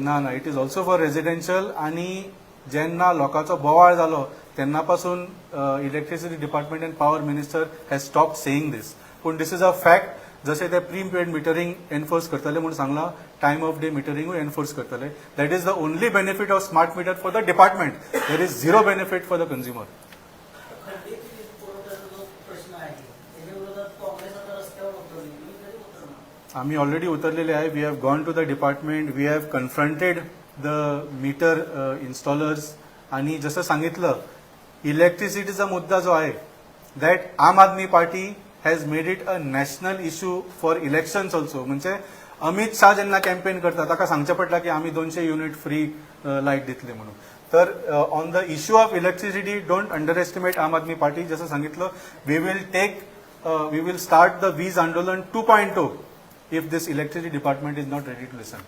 ना ना, it is also for residential. आणि जेन्ना लोकांचो बोवाळ जालो तेन्ना पासून electricity department and power minister has stop saying this. पूण दिस इज अ फॅक्ट. जसे ते प्री पेड मिटरिंग एनफोर्स करतले म्हणून सांगला, टाइम ऑफ डे मिटरिंगूय एनफोर्स करतले. That is the only benefit of smart meter for the department. There is zero benefit for the consumer. आम्ही already उतरलेले आहे. We have gone to the department. We have confronted the meter installers. आणि जसं सांगितलं, इलेक्ट्रिसिटीचा मुद्दा जो आहे that Aam Aadmi Party has made it a national issue for elections also. म्हणजे अमित शाह जेन्ना कॅम्पेन करता ताका सांगचें पडटा की आम्ही 200 युनिट फ्री लायट दितले म्हणून. तर on the issue of electricity don't under estimate आम आदमी पार्टी. जसं सांगितलं, वी विल स्टार्ट द वीज आंदोलन 2.0 if this electricity department is not ready to listen.